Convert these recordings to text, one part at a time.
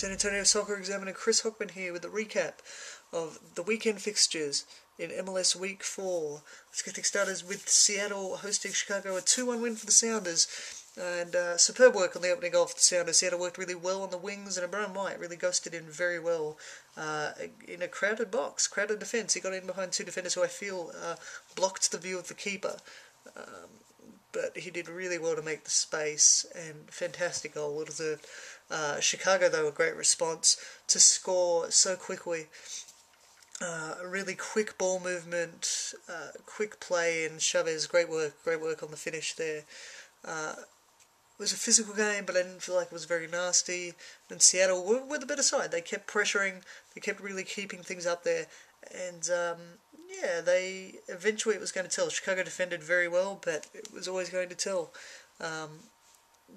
San Antonio Soccer Examiner Chris Hockman here with a recap of the weekend fixtures in MLS Week 4. Let's get things started with Seattle hosting Chicago, a 2-1 win for the Sounders. And superb work on the opening goal for the Sounders. Seattle worked really well on the wings, and Brian White really ghosted in very well in a crowded box, crowded defence. He got in behind two defenders who I feel blocked the view of the keeper. But he did really well to make the space, and fantastic goal, well deserved. Chicago, though, a great response to score so quickly. Really quick ball movement, quick play, and Chavez, great work on the finish there. It was a physical game, but I didn't feel like it was very nasty. And Seattle were the better side. They kept pressuring, they kept really keeping things up there, and they eventually it was going to tell. Chicago defended very well, but it was always going to tell.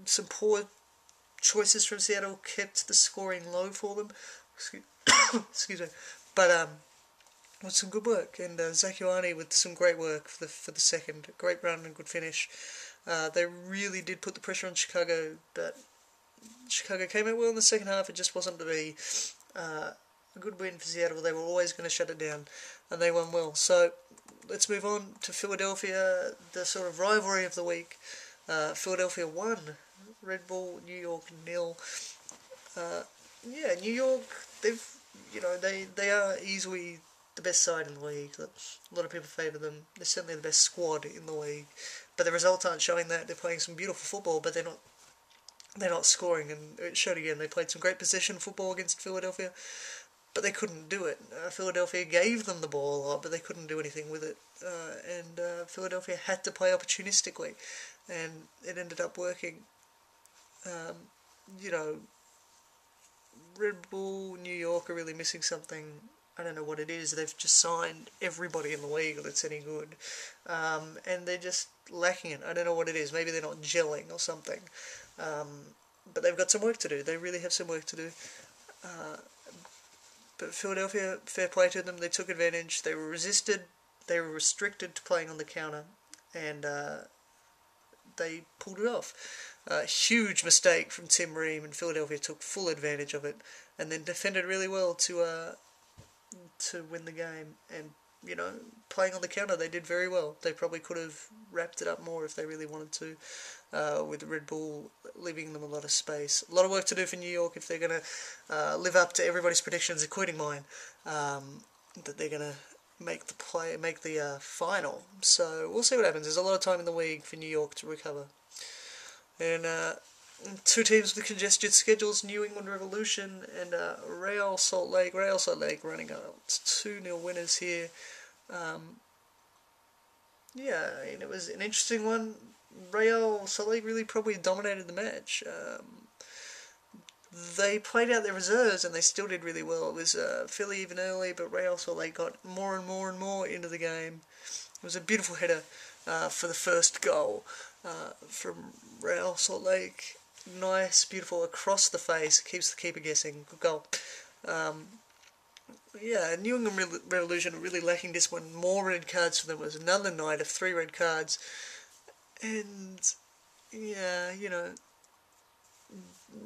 Some poor choices from Seattle kept the scoring low for them. Excuse me, but with some good work, and Zach Ioane with some great work for the second. Great run and good finish. They really did put the pressure on Chicago, but Chicago came out well in the second half. It just wasn't to be a good win for Seattle. They were always going to shut it down, and they won well. So let's move on to Philadelphia, the sort of rivalry of the week. Philadelphia won, Red Bull, New York 0. New York, they are easily the best side in the league. A lot of people favour them. They're certainly the best squad in the league, but the results aren't showing that. They're playing some beautiful football, but they're not scoring, and it showed again. They played some great possession football against Philadelphia, but they couldn't do it. Philadelphia gave them the ball a lot, but they couldn't do anything with it, and Philadelphia had to play opportunistically, and it ended up working. Red Bull, New York are really missing something. I don't know what it is. They've just signed everybody in the league that's any good, and they're just lacking it. I don't know what it is. Maybe they're not gelling or something, but they've got some work to do. They really have some work to do. But Philadelphia, fair play to them. They took advantage. They were resisted. They were restricted to playing on the counter, and they pulled it off. Huge mistake from Tim Ream, and Philadelphia took full advantage of it, and then defended really well to win the game. And playing on the counter, they did very well. They probably could have wrapped it up more if they really wanted to, with Red Bull leaving them a lot of space. A lot of work to do for New York if they're going to live up to everybody's predictions, including mine, that they're going to make the final. So we'll see what happens. There's a lot of time in the league for New York to recover. And two teams with congested schedules, New England Revolution and Real Salt Lake. Real Salt Lake running out 2-0 winners here. It was an interesting one. Real Salt Lake really probably dominated the match. They played out their reserves and they still did really well. It was Philly even early, but Real Salt Lake got more and more and more into the game. It was a beautiful header for the first goal from Real Salt Lake. Nice, beautiful, across the face, keeps the keeper guessing. Good goal. New England Revolution really lacking this one. More red cards for them. It was another night of 3 red cards. And,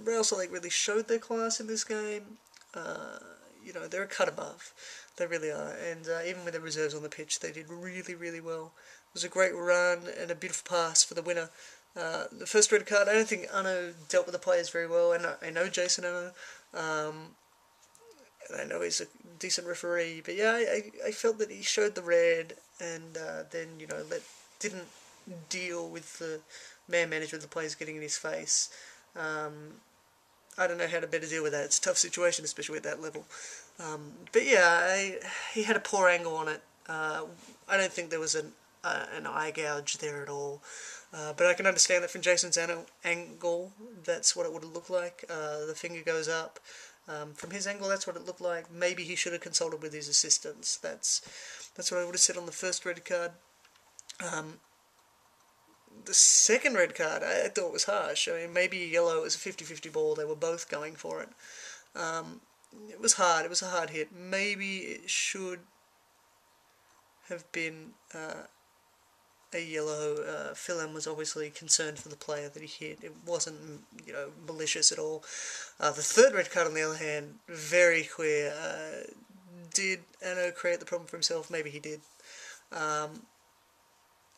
Real Salt Lake really showed their class in this game. They're a cut above. They really are. And even with the reserves on the pitch, they did really, really well. It was a great run and a beautiful pass for the winner. The first red card, I don't think Anno dealt with the players very well. I know Jason Anno, and I know he's a decent referee, but I felt that he showed the red, and then didn't deal with the man management, the players getting in his face. I don't know how to better deal with that. It's a tough situation, especially at that level. He had a poor angle on it. I don't think there was an eye gouge there at all. But I can understand that from Jason's angle, that's what it would have looked like. The finger goes up. From his angle, that's what it looked like. Maybe he should have consulted with his assistants. That's what I would have said on the first red card. The second red card, I thought was harsh. I mean, maybe yellow, it was a 50-50 ball. They were both going for it. It was hard. It was a hard hit. Maybe it should have been a yellow. Phelan was obviously concerned for the player that he hit. It wasn't, malicious at all. The third red card, on the other hand, very clear. Did Anno create the problem for himself? Maybe he did.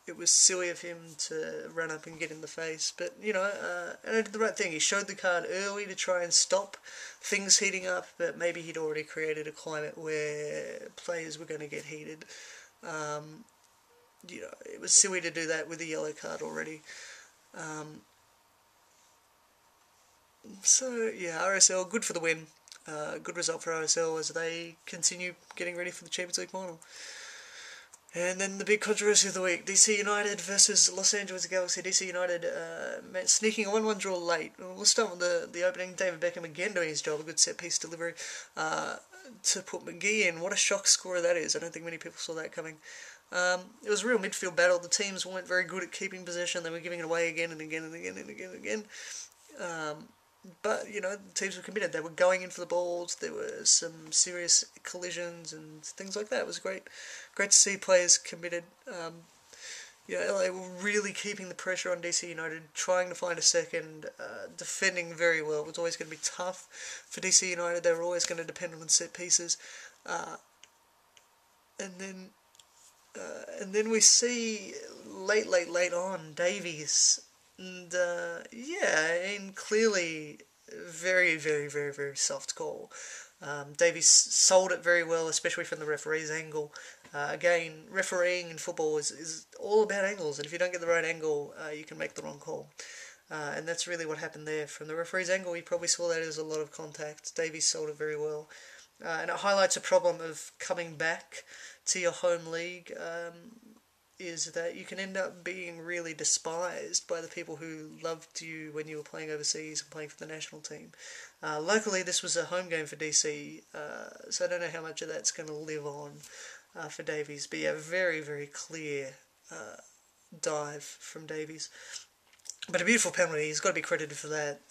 It was silly of him to run up and get in the face, but Anno did the right thing. He showed the card early to try and stop things heating up, but maybe he'd already created a climate where players were going to get heated. It was silly to do that with a yellow card already. RSL, good for the win. Good result for RSL as they continue getting ready for the Champions League final. And then the big controversy of the week, DC United versus Los Angeles Galaxy. DC United sneaking a 1-1 draw late. We'll start with the opening. David Beckham again doing his job, a good set-piece delivery to put McGee in. What a shock scorer that is. I don't think many people saw that coming. It was a real midfield battle. The teams weren't very good at keeping possession. They were giving it away again and again and again and again and again. But, the teams were committed. They were going in for the balls. There were some serious collisions and things like that. It was great to see players committed. LA were really keeping the pressure on DC United, trying to find a second, defending very well. It was always going to be tough for DC United. They were always going to depend on set pieces. And then we see late on Davies. And clearly very, very, very, very soft call. Davies sold it very well, especially from the referee's angle. Again, refereeing in football is all about angles, and if you don't get the right angle, you can make the wrong call. And that's really what happened there. From the referee's angle, he probably saw that as a lot of contact. Davies sold it very well. And it highlights a problem of coming back to your home league, is that you can end up being really despised by the people who loved you when you were playing overseas and playing for the national team. Locally, this was a home game for DC, so I don't know how much of that's going to live on for Davies. But very, very clear dive from Davies. But a beautiful penalty. He's got to be credited for that.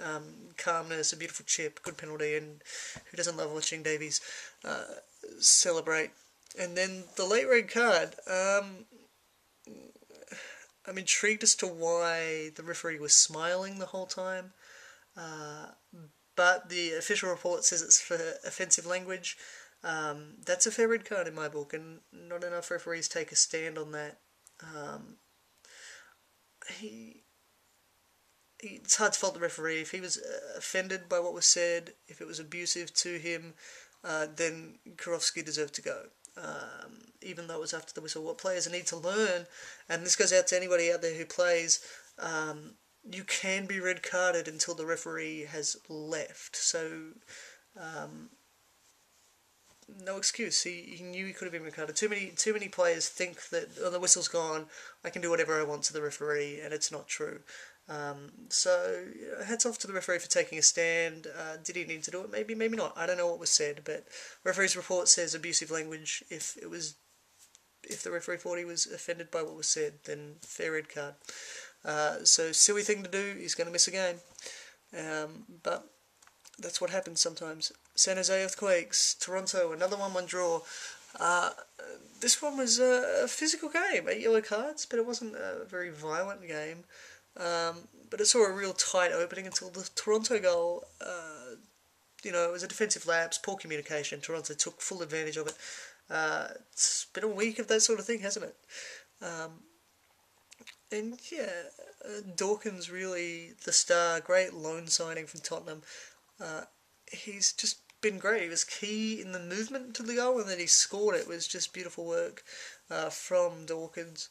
Calmness, a beautiful chip, good penalty, and who doesn't love watching Davies celebrate? And then the late red card. I'm intrigued as to why the referee was smiling the whole time, but the official report says it's for offensive language. That's a fair red card in my book, and not enough referees take a stand on that. It's hard to fault the referee. If he was offended by what was said, if it was abusive to him, then Karofsky deserved to go. Even though it was after the whistle. What players need to learn, and this goes out to anybody out there who plays, you can be red carded until the referee has left. So, no excuse. He knew he could have been red carded. Too many players think that the whistle's gone, I can do whatever I want to the referee, and it's not true. So hats off to the referee for taking a stand. Did he need to do it? Maybe, maybe not. I don't know what was said, but referee's report says abusive language. If the referee thought he was offended by what was said, then fair red card. So silly thing to do. He's going to miss a game, but that's what happens sometimes. San Jose Earthquakes, Toronto, another 1-1 draw. This one was a physical game, 8 yellow cards, but it wasn't a very violent game. But it saw a real tight opening until the Toronto goal. It was a defensive lapse, poor communication. Toronto took full advantage of it. It's been a week of that sort of thing, hasn't it? Dawkins really the star. Great loan signing from Tottenham. He's just been great. He was key in the movement to the goal, and then he scored it. It was just beautiful work from Dawkins.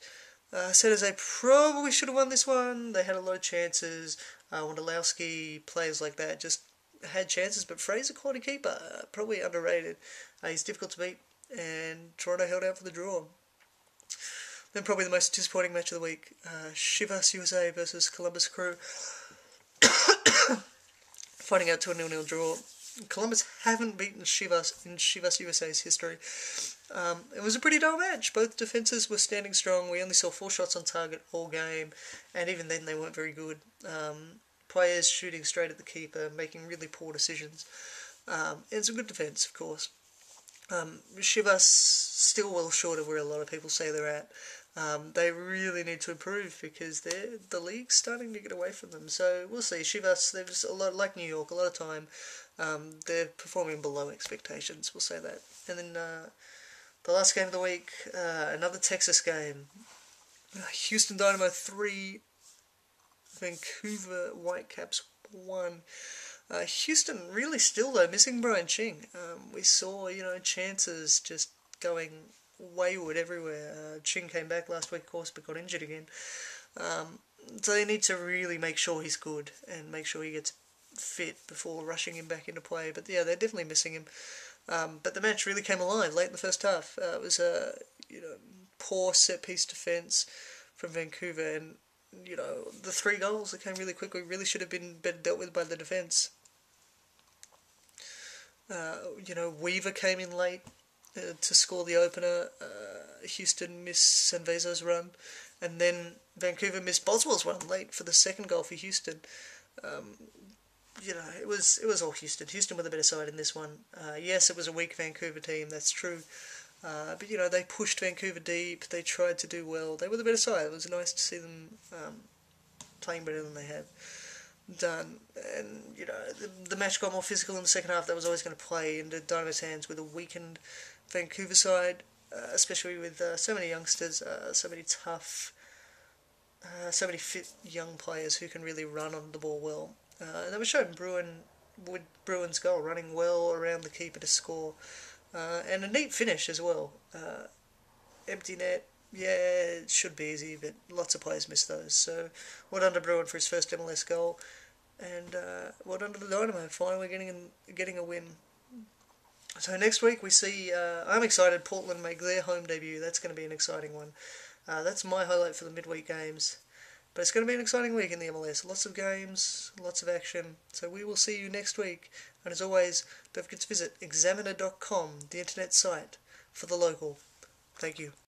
San Jose probably should have won this one. They had a lot of chances. Wondolowski, players like that, just had chances. But Fraser, quality keeper, probably underrated. He's difficult to beat, and Toronto held out for the draw. Then probably the most disappointing match of the week, Chivas USA versus Columbus Crew. Fighting out to a 0-0 draw. Columbus haven't beaten Chivas in Chivas USA's history. It was a pretty dull match. Both defences were standing strong. We only saw 4 shots on target all game, and even then they weren't very good. Players shooting straight at the keeper, making really poor decisions. It's a good defence, of course. Chivas still well short of where a lot of people say they're at. They really need to improve because the league's starting to get away from them. So we'll see. Chivas, there's a lot, like New York, a lot of time they're performing below expectations. We'll say that. And then the last game of the week, another Texas game. Houston Dynamo 3, Vancouver Whitecaps 1. Houston really still though missing Brian Ching. We saw chances just going wayward everywhere. Ching came back last week, of course, but got injured again. So they need to really make sure he's good and make sure he gets fit before rushing him back into play. But yeah, they're definitely missing him. But the match really came alive late in the first half. It was a poor set piece defence from Vancouver, and the 3 goals that came really quickly really should have been better dealt with by the defence. Weaver came in late to score the opener. Houston missed Sanvezo's run, and then Vancouver missed Boswell's run late for the second goal for Houston. It was all Houston. Houston were the better side in this one. Yes, it was a weak Vancouver team, that's true. But they pushed Vancouver deep. They tried to do well. They were the better side. It was nice to see them playing better than they had done. And the match got more physical in the second half. That was always going to play into Dynamo's hands with a weakened Vancouver side, especially with so many youngsters, so many tough, so many fit young players who can really run on the ball well. And that was shown with Bruin's goal, running well around the keeper to score. And a neat finish as well. Empty net, yeah, it should be easy, but lots of players miss those. So well done to Bruin for his first MLS goal, and well done to the Dynamo finally getting a win. So next week we see, I'm excited, Portland make their home debut. That's going to be an exciting one. That's my highlight for the midweek games. But it's going to be an exciting week in the MLS. Lots of games, lots of action. So we will see you next week. And as always, don't forget to visit examiner.com, the internet site for the local. Thank you.